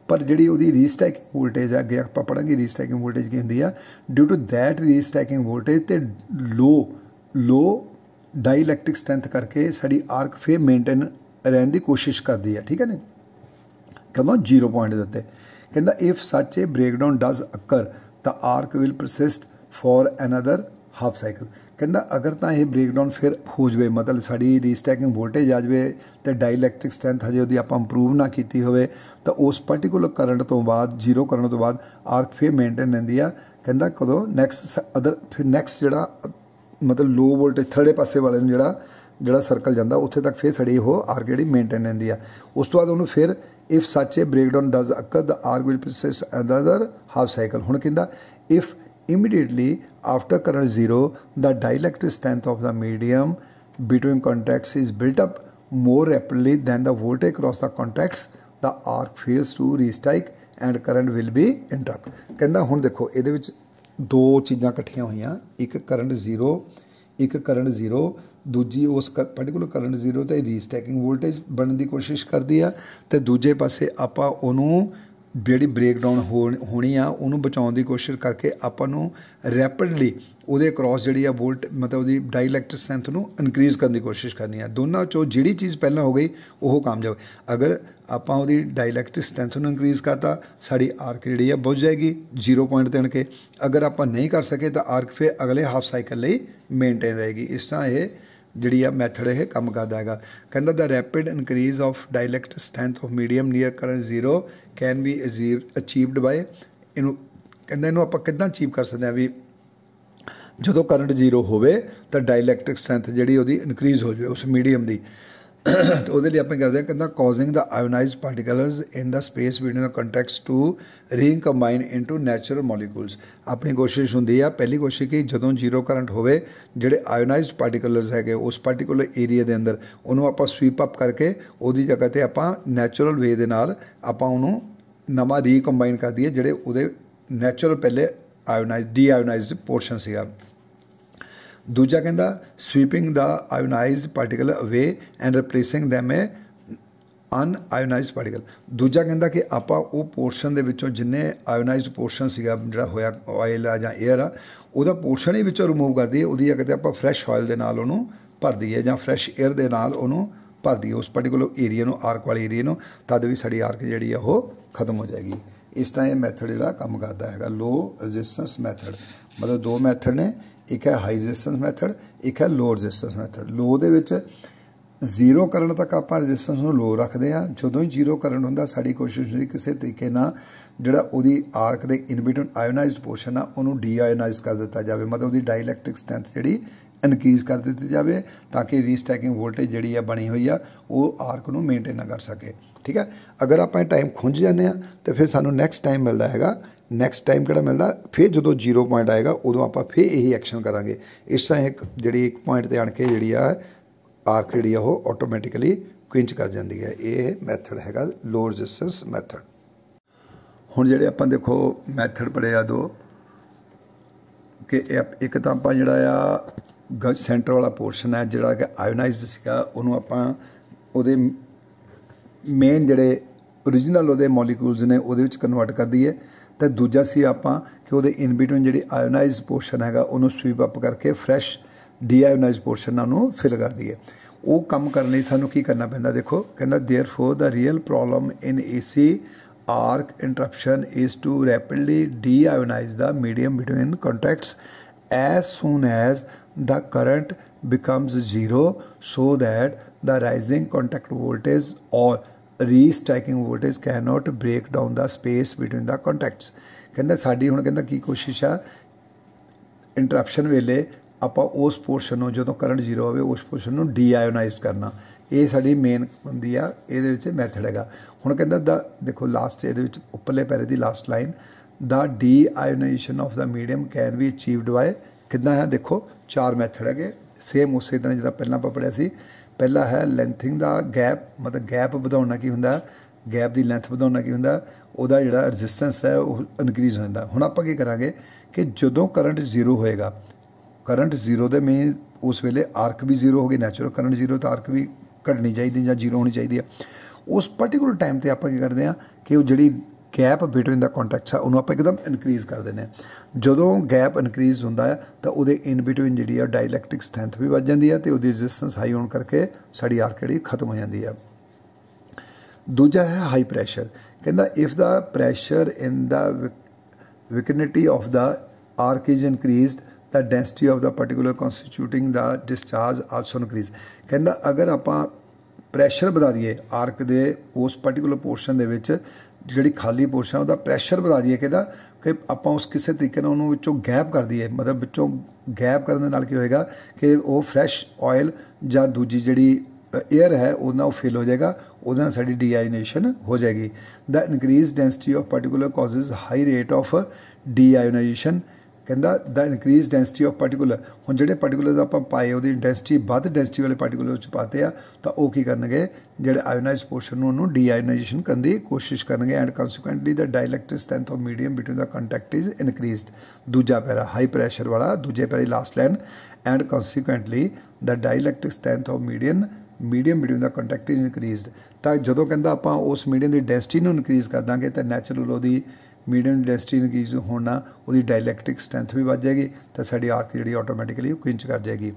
S1: पर जी वो रीस्टैकिंग voltage है, अगे आप पढ़ांगे रीस्टैकिंग वोल्टेज की होंगी है। ड्यू टू दैट रीस्टैकिंग वोल्टेज तो लो डाईलैक्ट्रिक स्ट्रेंथ करके साड़ी आर्क फिर मेनटेन रहने की कोशिश करती है, ठीक है ना। कहना 0 पॉइंट के उत्ते कहता if such A breakdown does occur the arc will persist for another half cycle. कहता अगर तो यह ब्रेकडाउन फिर हो जाए, मतलब साड़ी रीस्टैकिंग वोल्टेज आ जाए तो डाईलैक्ट्रिक स्ट्रेंथ हजे वो आप इंप्रूव ना की हो तो उस पर्टिकुलर करंट तो बाद 0 करने तो बाद आर्क फिर मेनटेन रही है। कहता कदों नैक्सट अदर फिर नैक्सट जोड़ा मतलब लो वोल्टेज थर्डे पासे वाले जोड़ा सर्कल जाता उत्थे तक फिर साड़ी वो आर्क जी मेनटेन रही है। उस तो बाद उन्होंने फिर if such A breakdown does occur the arc will persist another half cycle. हुण कहता if immediately after current 0 the dielectric strength of the medium between contacts is built up more rapidly than the voltage across the contacts the arc fails to restrike and current will be interrupt। कहता हुण देखो ये दो चीज़ां इकट्ठियां हुई, एक current 0 दूजी उस पर्टिकुलर करंट 0 तो रीस्टैकिंग वोल्टेज बनने की कोशिश करती है तो दूजे पासे आपां उहनूं ਜਿਹੜੀ ब्रेकडाउन होनी आ उन्होंने बचाने की कोशिश करके आपू रैपिडली वो क्रॉस जी वोल्ट मतलब वो डाईलैक्ट्रिक स्ट्रेंथ को इनक्रीज़ करने की कोशिश करनी है। दोनों चो जी चीज़ पहला हो गई वो कामयाब। अगर आप डाईलैक्ट्रिक स्ट्रेंथ को इनक्रीज़ करता साड़ी आर्क जी बुझ जाएगी 0 पॉइंट देन के। अगर आप नहीं कर सके तो आर्क फिर अगले हाफ साइकिल मेनटेन रहेगी। इस तरह ये जी मैथड यह काम करता है। कहता the rapid increase of dielectric strength of medium near current 0 can be achieved by इनू। कहता इनू आप किद्दां अचीव कर सकते हैं भी जो करंट 0 होवे तो डाईलैक्ट्रिक स्ट्रेंथ जी वो इनक्रीज हो जाए उस मीडियम की। तो वो आप करते हैं कहता causing the ionize particles in the space between the contacts to recombine into natural molecules. अपनी कोशिश होंगी है पहली कोशिश कि जो 0 करंट होवे जोड़े आयोनाइज पार्टिकल्स है उस पर्टिकुलर एरिया के अंदर उन्होंने आप स्वीप अप करके वो जगह पर आप नैचुरल वे दे नाल आप नवा रीकंबाइन कर दिए जोड़े वो नैचुरल पहले आयोनाइज डी आयोनाइज पोर्शन से। दूजा कहता sweeping the ionize particle away and replacing them a unionize particle. दूजा कहता कि आप वो पोर्शन के विचों जिन्ने आयोनाइज पोर्शन सीगा जिहड़ा होया ऑयल आ जां एयर आ उहदा पोर्शन ही विचों रिमूव कर दईए, उहदी जगह ते आप फ्रैश ऑयल दे नाल उहनूं भर दईए जां फ्रैश एयर दे नाल उहनूं भर दईए उस पर्टिकुलर एरिया नूं आर्क वाले एरिया नूं, तद भी साडी आर्क जिहड़ी आ वो खत्म हो जाएगी। इस तरह यह मैथड जिहड़ा काम करता है। लो रजिस्टेंस मैथड मतलब दो मैथड ने, एक है हाई रजिस्टेंस मैथड, एक है लो रजिस्टेंस मैथड। लो दे विच 0 करंट तक आप रजिस्टेंस नूं लो रखते हैं। जो ही 0 करंट होंदा साडी कोशिश होंदी किसी तरीके नाल जिहड़ा उहदी आर्क दे इन बिटवीन आयोनाइज्ड पोर्शन आ उहनूं डी आयोनाइज कर दिता जाए, मतलब उहदी डाईलैक्ट्रिक स्ट्रेंथ जिहड़ी इनक्रीज़ कर दी जाए ताकि रीस्टैकिंग वोल्टेज जी बनी हुई है वो आर्क नूं मेनटेन ना कर सके। ठीक है, अगर आप टाइम खुंझ जाने तो फिर सानूं नैक्सट टाइम मिलता है। नैक्सट टाइम किहड़ा मिलता फिर जो 0 पॉइंट आएगा उदों आप फिर यही एक्शन करांगे। इस तरह एक जी पॉइंट पर आण के जी आर्क जी वो ऑटोमैटिकली क्विंच कर जाती है। ये मैथड है लो रजिस्टेंस मैथड। हुण जिहड़े आपां देखो मैथड पढ़े आ दो कि एक तो आप जिहड़ा सेंटर वाला पोर्शन है जिहड़ा कि आयोनाइज्ड सीगा उहनूं आपां उहदे मेन जिहड़े ओरिजिनल उहदे मॉलीक्यूल्स ने उहदे विच कन्वर्ट कर दईए। तो दूजा सी आपां कि उहदे इन बिटवीन जिहड़ी आयोनाइज्ड पोर्शन हैगा उहनूं स्वीप अप करके फ्रैश डी आयोनाइज्ड पोर्शन उहनूं फिल कर दईए। वो काम करने लई सानूं की करना पैंदा देखो कहंदा therefore the real problem in AC arc interruption is to rapidly de-ionize the medium between contacts as soon as the current becomes 0 so that the rising contact voltage or re-striking voltage cannot break down the space between the contacts। कहंदा साडी हुण कहंदा की कोशिश आ interruption वेले आपां उस portion नूं जदों करंट 0 होवे उस पोर्शन नूं डी-आयोनाइज करना, ये साड़ी मेन होंदी आ। ये मैथड है हुण कहंदा द देखो लास्ट ये उपरले पैरे की last line the deionization of the medium can be achieved by कितना है देखो 4 मैथड है सेम उस तरह जिदा पहला आप पढ़िया सी। पहला है लेंथिंग दा गैप, मतलब गैप ਵਧਾਉਣਾ की हुंदा, गैप की लेंथ ਵਧਾਉਣਾ की हुंदा, ਉਹਦਾ ਜਿਹੜਾ ਰजिस्टेंस है वो इनक्रीज़ हो जाता। हुण ਆਪਾਂ ਕੀ ਕਰਾਂਗੇ कि ਜਦੋਂ करंट जीरो होएगा, करंट जीरो दे मीन उस वेले आर्क भी जीरो हो गई, नैचुरल करंट जीरो तो आर्क भी घटनी चाहिए या जीरो होनी चाहिए। उस पर्टिकुलर टाइम पर आप करते हैं कि वो जी गैप बिटवीन द कॉन्टैक्ट्स है उन्होंने आप एकदम इनक्रीज़ कर देने। जो गैप इनक्रीज़ होंदा है तो वो in between ji dialectic strength भी वध जाती है तो वो रजिस्टेंस हाई होने करके साड़ी आर्क जी खत्म हो जाती है। दूजा है हाई प्रैशर, कहता if the pressure in the vicinity of the arc is increased the density of the particular constituting the discharge also increase. कहता अगर आप प्रैशर बढ़ा दिए आर्क दे उस पर्टिकुलर पोर्शन दे विच जी खाली पोर्शन है वह प्रैशर बढ़ा दिए कहता कि आप उस किसी तरीके उन्होंने गैप कर दिए, मतलब विचों गैप करने नाल की होएगा कि वो फ्रैश ऑयल या दूजी जी एयर है वो फिल हो जाएगा, वो साड़ी डीआयोनाइजेशन हो जाएगी। The increase density of particular causes high rate of deionization. कहता the increase density of particular हम जो पर्टिकुलर आप पाए वो डेंसिटी वध डेंसिटी वाले पर्टिकुलर पाते हैं तो वो की करनगे जो आयोनाइज पोर्शन उन्होंने डीआयोनाइजेशन करने की कोशिश करेंगे and consequently the dielectric strength of medium between the contact is increased. दूजा पैरा हाई प्रैशर वाला, दूजे पैरे last line and consequently the dielectric strength of medium between the contact is increased. तो जो कहता आप उस मीडियम की डेंसिटी में इनक्रीज़ कर देंगे तो नैचुरल वो मीडियम डेंसिटी इनक्रीज़ होना वो डायलैक्टिक स्ट्रैंथ भी बढ़ जाएगी तो साड़ी आर्क जी ऑटोमैटिकली क्विंच कर जाएगी।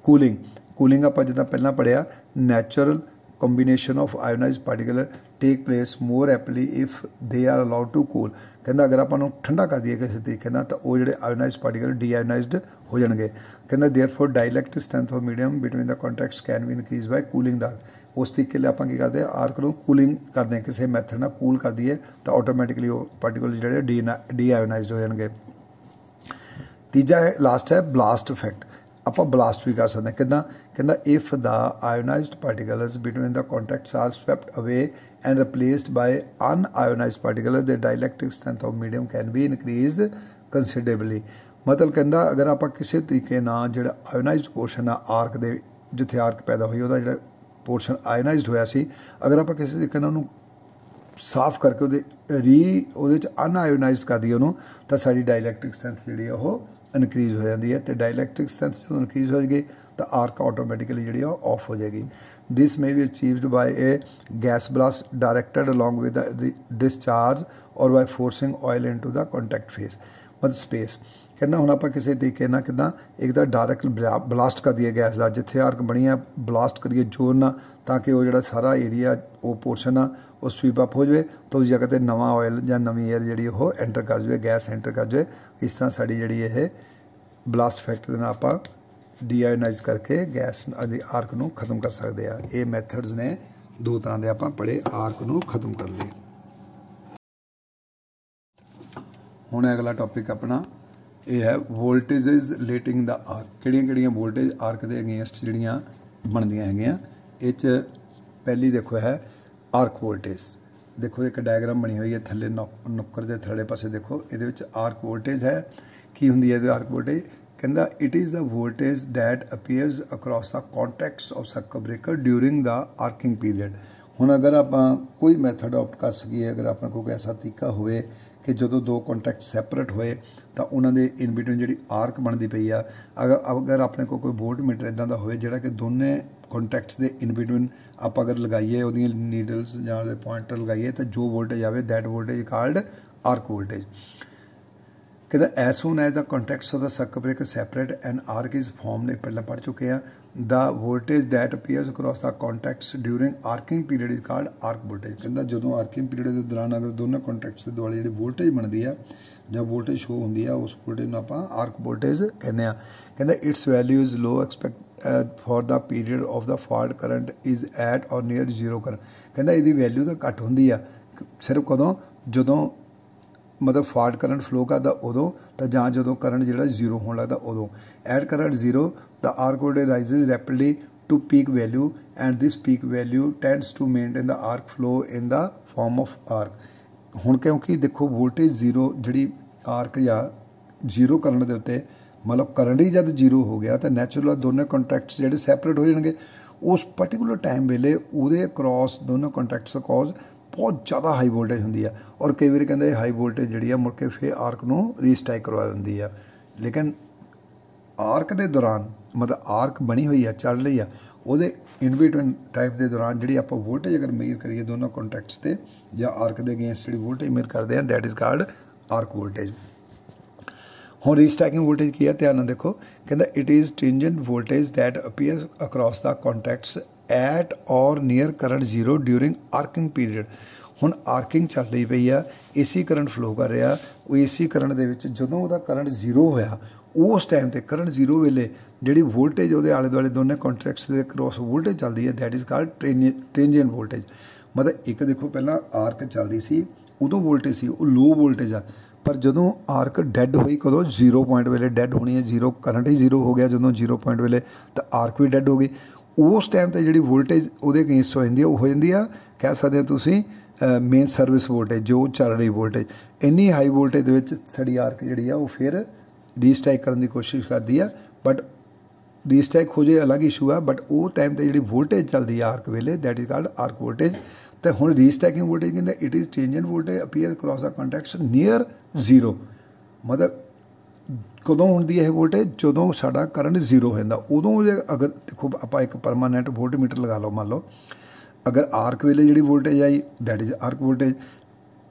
S1: कूलिंग आप जिदा पहला पढ़िया natural combination of ionize particle take place more aptly if they are allowed to cool. कहता अगर आप ठंडा कर दिए किसी तरीके ना तो वो जो आयोनाइज पार्टिकल डीआयोनाइज्ड हो जाएंगे। कहता therefore dielectric strength of medium between the contacts can भी इनक्रीज बाय कूलिंग द उस तरीके लिए आप करते हैं आर्क को कूलिंग करते हैं किसी मैथड ना कूल कर दिए तो ऑटोमैटिकली वो पार्टिकल जो डीआयोनाइज्ड हो जाएंगे। तीजा है लास्ट है ब्लास्ट इफेक्ट, आप ब्लास्ट भी कर सकते हैं। कहता if the ionized particles between the contacts are swept away and replaced by unionized particles the dielectric strength of medium can भी इनक्रीज कंसिडरेबली। मतलब कहता अगर आप किसी तरीके ना जो आयोनाइज्ड पोर्शन है आर्क दे जिथे आर्क पैदा हुई वो जो पोर्शन आयोनाइज्ड होया सी अगर आप किसी तरीके उन्होंने साफ करके वो अनआयोनाइज कर दिए उन्होंने तो साड़ी डायलैक्टिक स्ट्रैंथ जी वो इनक्रीज़ हो जाती है तो डायलैक्टिक स्ट्रैंथ जो इनक्रीज़ हो जाएगी तो आर्क ऑटोमैटिकली जी ऑफ हो जाएगी। This may be achieved by a gas blast directed along with the discharge और by forcing oil into the contact face मतलब स्पेस। कहना हम आप किसी तरीके ना कि एक तो डायरैक्ट ब्लास्ट कर दिए गैस का जिथे आर्क बनी है ब्लास्ट करिए जोर ना ताकि वो जो सारा एरिया वो पोर्शन आ वो स्वीप अप हो जाए तो उस जगह पर नवा ऑयल या नवी एयर जी वो एंटर कर जाए गैस एंटर कर जाए। इस तरह साड़ी जी ये ब्लास्ट इफेक्ट के आप डीआयोनाइज करके गैस आर्क को खत्म कर सकते हैं। ये मैथड्स ने दो तरह के आप पढ़े आर्क को खत्म कर लिए। हुण अगला टॉपिक अपना यह है वोल्टेजेस रिलेटिंग द आर्क, किहड़ियां वोल्टेज आर्क के अगेंस्ट जिहड़ियां बनदियां हैगियां। ये पहली देखो है आर्क वोल्टेज, देखो एक डायग्राम बनी हुई है थले नुक्कर के थल्ले पासे देखो ये आर्क वोल्टेज है की हुंदी है आर्क वोल्टेज। कहता it is the voltage that appears across the contacts of circuit breaker during the arcing period. हुण अगर आप कोई मैथड अडॉप्ट कर सकीए अगर अपना कोई ऐसा तरीका होए कि जो दो कॉन्टैक्ट सैपरेट होए तो उन्होंने इन बिटवीन जी आर्क बनती पई आ अगर अपने को कोई वोल्ट मीटर इदा का होए जिहड़ा कि दोनों कॉन्टैक्ट्स के इन बिटवीन आप अगर लगाइए वो नीडल्स या पॉइंटर लगाइए तो जो वोल्टेज आए that voltage called arc voltage. कहता as soon as the contacts of the circuit breaker separate and arc is form पहले पढ़ चुके हैं। The voltage that appears across the contacts during arcing period is called arc voltage. कहता जो arcing period के दौरान अगर दोनों कॉन्टैक्ट्स के दुआले जी वोल्टेज बनती है जो वोल्टेज शो होंगी है उस वोल्टेज आप आर्क वोल्टेज कहने। कहता its value is low except for the period of the fault current is at और नियर जीरो करंट। कहता ये वैल्यू तो घट होंगी है सिर्फ कदों जो मतलब फॉल्ट करंट फ्लो करता उदों तो जां जो करंट जो जीरो होने लगता उदों। At current zero the arc voltage rises rapidly to peak value and this peak value tends to maintain the arc flow in the form of arc. हुण क्योंकि देखो वोल्टेज जीरो जी आर्क या zero current के उत्ते मतलब current ही जब zero हो गया तो नैचुरल दोनों कॉन्टैक्ट्स ਜਿਹੜੇ सैपरेट हो जाएंगे उस पर्टिकुलर टाइम वेले ਉਹਦੇ ਅਕ੍ਰੋਸ दोनों कॉन्टैक्ट्स अकॉस बहुत ज़्यादा हाई वोल्टेज ਹੁੰਦੀ ਆ और कई बार ਕਹਿੰਦੇ हाई वोल्टेज ਜਿਹੜੀ ਆ ਮੁੜ ਕੇ ਫਿਰ ਆਰਕ ਨੂੰ ਰੀਸਟਾਈਕ ਕਰਵਾ ਦਿੰਦੀ ਆ लेकिन आर्क के दौरान मतलब आर्क बनी हुई है चल रही है ਉਹਦੇ इन बिटवीन टाइम के दौरान जी आप वोल्टेज अगर मेजर करिए दोनों कॉन्टैक्ट्स से या आर्क के अगेंस्ट जी वोल्टेज मेजर करते हैं that is called arc voltage. हुण रीस्टैकिंग वोल्टेज की है ध्यान नाल देखो कहता it is transient voltage that appear across the contacts at और near current zero during arcing period. हुण आर्किंग चल रही पई आ एसी करंट फ्लो कर रहा वो एसी करंट दे विच जदों उहदा करंट जीरो होया उस टाइम ते करंट जीरो वेले जिहड़ी वोल्टेज उहदे आले दुआले दोनों कॉन्टैक्ट्स दे क्रॉस वोल्टेज चलदी है दैट इज़ कॉल्ड ट्रेंजेंट वोल्टेज। मतलब एक देखो पहला आर्क चलदी सी उदों वोल्टेज सी वो लो वोल्टेज आ पर जदों आर्क डैड हुई कदों जीरो पॉइंट वेले डैड होनी है जीरो करंट ही जीरो हो गया जदों जीरो पॉइंट वेले तो आर्क भी डैड हो गई उस टाइम ते जिहड़ी वोल्टेज उहदे अगेंस्ट हो जाती है कह सकते हो तुसीं मेन सर्विस वोल्टेज जो चल रही वोल्टेज इन्नी हाई वोल्टेज दे विच साडी आर्क जिहड़ी आ वो फिर रीस्ट्राइक करने की कोशिश करती है बट रीस्ट्राइक हो जाए अलग इशू है बट वो टाइम पर जी वोल्टेज चलती है आर्क वेले that is called arc voltage. तो हुण रीस्ट्राइकिंग वोल्टेज कहते it is transient voltage appear cross the contacts near zero. मतलब कदों होंदी है वोल्टेज जदों साडा करंट जीरो हो जाता उदों अगर देखो आप एक परमानेंट वोल्ट मीटर लगा लो मान लो अगर आर्क वेले जी वोल्टेज आई दैट इज़ आर्क वोल्टेज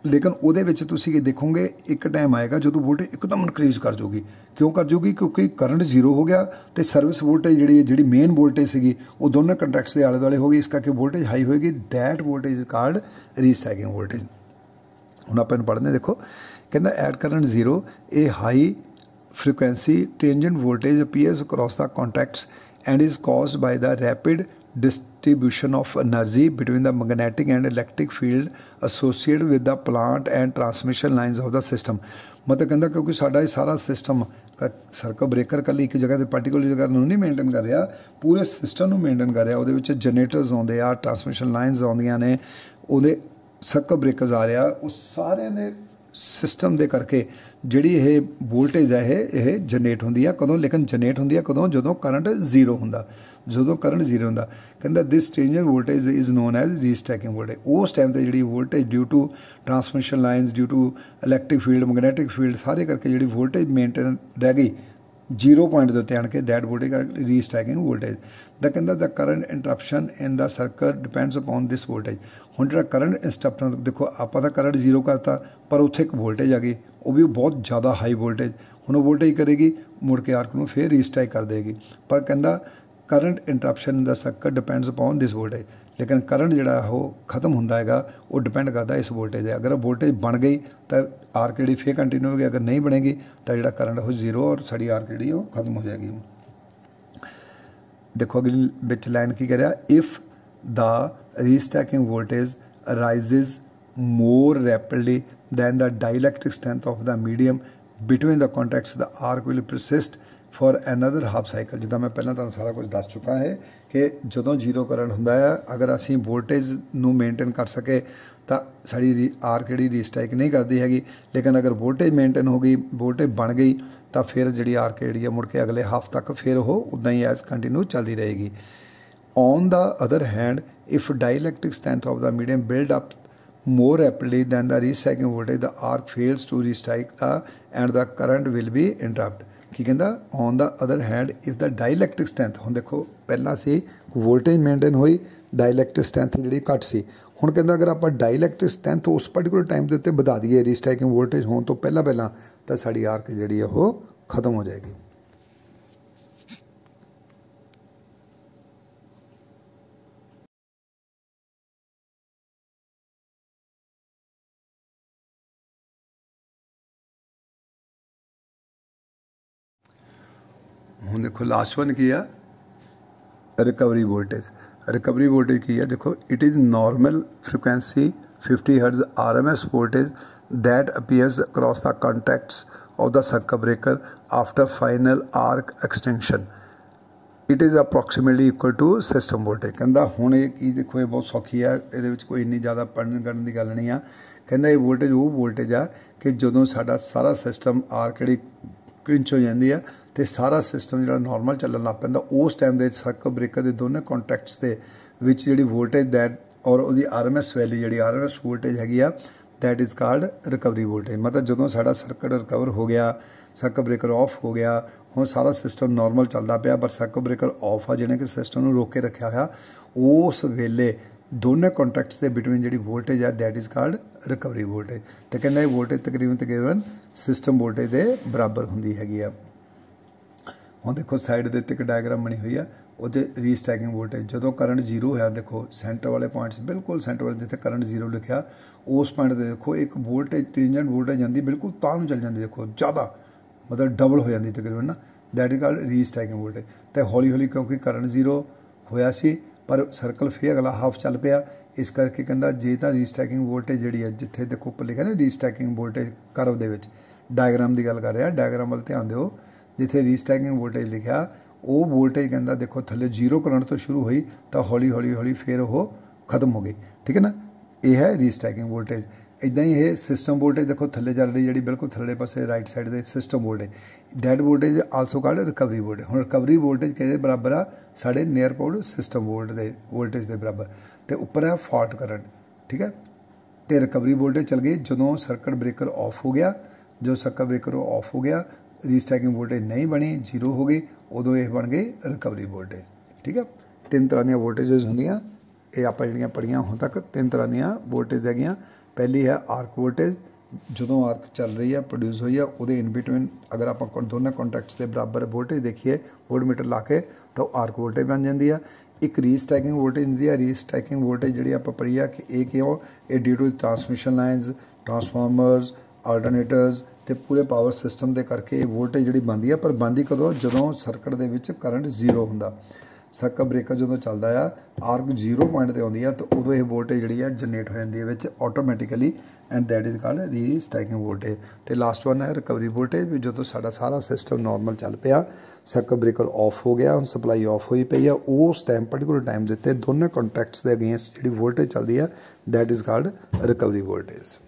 S1: लेकिन ਉਹਦੇ ਵਿੱਚ ਤੁਸੀਂ देखोगे एक टाइम आएगा जो वोल्टेज एकदम इनक्रीज कर जाऊगी क्यों कर जाऊगी क्योंकि करंट जीरो हो गया तो सर्विस वोल्टेज जी मेन वोल्टेज सी वो दोनों कंटैक्ट्स के आले दुआले हो गई इस करके वोल्टेज हाई होएगी that voltage is called restriking voltage. हुण आपां पढ़ने देखो कहता at current zero a high frequency transient voltage appears across the contacts and is caused by the rapid distribution of energy between the magnetic and electric field associated with the plant and transmission lines of the system। मतलब कहता क्योंकि साडा ये सारा system circuit breaker कल एक जगह particular जगह नहीं मेनटेन कर रहा पूरे सिस्टम मेनटेन कर रहा वो जनरेटर्स आते आ ट्रांसमिशन लाइनस आउंदियां ने वो सर्किट ब्रेकर्स आ रहा उस सारे दे सिस्टम दे करके जिहड़ी ये वोल्टेज है ये जनरेट होंदी है कदों लेकिन जनरेट होंदी है कदों जदों करंट जीरो हुंदा जदों करंट जीरो हुंदा कहंदा this transient voltage is known as restriking voltage. उस टाइम ते जिहड़ी voltage due to transmission lines due to electric field magnetic field सारे करके जिहड़ी वोल्टेज मेनटेन रह गई जीरो पॉइंट के उत्ते आण के that voltage restriking voltage the कहंदा the current interruption in the circuit depends upon this voltage. हुण जिहड़ा करंट इंटरप्शन देखो आपां तां करंट जीरो करता पर उत्थे एक वोल्टेज आ गई वो भी बहुत ज़्यादा हाई वोल्टेज हुण वोल्टेज करेगी मुड़ के आर्क नूं फिर रीस्ट्राइक कर देगी पर कहंदा current interruption in the circuit depends upon this voltage लेकिन करंट जिहड़ा वो खत्म हुंदा हैगा वो डिपेंड करता इस वोल्टेज है अगर वोल्टेज बन गई तो आर्क जी फिर कंटिन्यू होगी अगर नहीं बनेगी तो जो करंट वो जीरो और साड़ी आर्क जी खत्म हो जाएगी। देखो अगली बिच लाइन की कह रहा if the restriking voltage rises more rapidly than the dielectric strength of the medium between the contacts the arc will persist for another half cycle. जिदा मैं पहला तुहानूं सारा कुछ दस चुका है कि जदों जीरो करंट हुंदा है अगर असीं वोल्टेज नूं मेनटेन कर सके तो साड़ी आर्क जी रीस्ट्राइक नहीं करती हैगी लेकिन अगर वोल्टेज मेनटेन हो गई वोल्टेज बन गई तो फिर जी आर्क जी मुड़ के अगले हाफ तक फिर वो उदा ही एज कंटिन्यू चलती रहेगी। On the other hand if dielectric strength of the medium build up more rapidly than the recycling voltage the arc fails to restrike the and the current will be interrupted। की कहता on the other hand if the dielectric strength हुण देखो पहला C voltage maintain हुई डाइलैक्ट्रिक strength जी घट सी हुण कहता अगर आप डाइलैक्ट्रिक स्ट्रेंथ उस पर्टिकुलर टाइम के उत्ते बढ़ा दीए रीस्ट्राइकिंग वोल्टेज होने तो पहला तो साड़ी आर्क जी वो खत्म हो जाएगी। हुण देखो लास्ट वन की है रिकवरी वोल्टेज की है देखो it is normal frequency 50 hertz RMS voltage that appears across the contacts of the circuit breaker after final arc extension it is approximately equal to system voltage. कहता हुण ये देखो ये बहुत सौखी है ये कोई इन्नी ज़्यादा पढ़ने करने की गल नहीं आ कहता ये वोल्टेज वो वोल्टेज आ कि जदों साडा सारा सिस्टम आर्क जी क्विंच हो जाती है तो सारा सिस्टम जो नॉर्मल चलन लग पैंदा। उस टाइम के सर्किट ब्रेकर के दोनों कॉन्टैक्ट्स के विच जी वोल्टेज दैट और वो RMS वैल्यू जी RMS वोल्टेज हैगी आ that is called recovery voltage. मतलब जो साडा सर्किट रिकवर हो गया, सर्किट ब्रेकर ऑफ हो गया, हुण सारा सिस्टम नॉर्मल चलता पाया पर सर्किट ब्रेकर ऑफ आ जिन्हें कि सिस्टम को रोक के रखा होया, उस वेले दोनों कॉन्टैक्ट्स के बिटवीन जी वोल्टेज है that is called recovery voltage. तो कहते वोल्टेज तकरीबन सिस्टम वोल्टेज के बराबर होंगी हैगी आ। हुण देखो साइड के उत्ते एक डायग्राम बनी हुई है, वो रीस्टैकिंग वोल्टेज जो करंट जीरो होया, देखो सेंटर वाले पॉइंट्स बिल्कुल सेंटर वाले जिथे करंट जीरो लिखा उस पॉइंट पर देखो एक वोल्टेज टेंजेंट वोल्टेज आती बिल्कुल तां चल जाती, देखो ज़्यादा मतलब डबल हो जाती तकरीबन ना, that is called restriking voltage. तो हौली हौली क्योंकि करंट जीरो होया सी पर सर्कल फिर अगला हाफ चल पाया, इस करके कहता जे तो रीस्टैकिंग वोल्टेज जी है जिथे देखो उपर लिखा ना रीस्टैकिंग वोल्टेज करव दे विच डायग्राम की गल कर रहा, डायग्राम वाल ध्यान दो जिथे रीस्टैकिंग वोल्टेज लिखा वो वोल्टेज कहता देखो थले जीरो करंट तो शुरू हुई तो हौली हौली हौली फिर वो खत्म हो गई, ठीक है ना। यह है रीस्टैकिंग वोल्टेज। इदा ही ये सिस्टम वोल्टेज देखो थले चल रही जी बिल्कुल थले पासे राइट साइड के system voltage that voltage also called recovery voltage. हम रिकवरी वोल्टेज कि बराबर आ साढ़े नियर अबाउट सिस्टम वोल्टेज के बराबर, तो उपर है फॉल्ट करंट, ठीक है। तो रिकवरी वोल्टेज चल गई जो सर्किट ब्रेकर ऑफ हो गया, जो सर्किट ब्रेकर ऑफ हो गया रीस्टैकिंग वोल्टेज नहीं बनी जीरो हो गई, उदों यह बन गई रिकवरी वोल्टेज, ठीक है। तीन तरह दी वोल्टेजेस होंदियां, ये आप जिहड़ियां पढ़ियां हुण तक तीन तरह दी वोल्टेज हैगियां। पहली है आर्क वोल्टेज, जो आर्क चल रही है प्रोड्यूस हुई है वो इन बिटवीन अगर आप दोनों कॉन्टैक्ट्स के बराबर वोल्टेज देखिए वोल्टमीटर ला के तो आर्क वोल्टेज बन जाती है। एक रीस्टैकिंग वोल्टेज होंदी है, रीस्टैकिंग वोल्टेज जी आप पढ़ी है कि ये क्यों ये due to transmission lines transformers alternators तो पूरे पावर सिस्टम के करके वोल्टेज जी बनती है, पर बनती कदों जो सर्किट के विच करंट जीरो होंदा, सर्किट ब्रेकर जो चलता है आर्क जीरो पॉइंट पर आती है तो उदों ये वोल्टेज जी जनरेट हो जाती है automatically and that is called restriking voltage. तो लास्ट वन है रिकवरी वोल्टेज भी जो साडा सारा सिस्टम नॉर्मल चल पाया, सर्किट ब्रेकर ऑफ हो गया, हम सप्लाई ऑफ हुई पई है, उस टाइम पर्टिकुलर टाइम देते दोनों कॉन्टैक्ट्स के अगेंस्ट जी वोल्टेज चलती है that is called recovery voltage.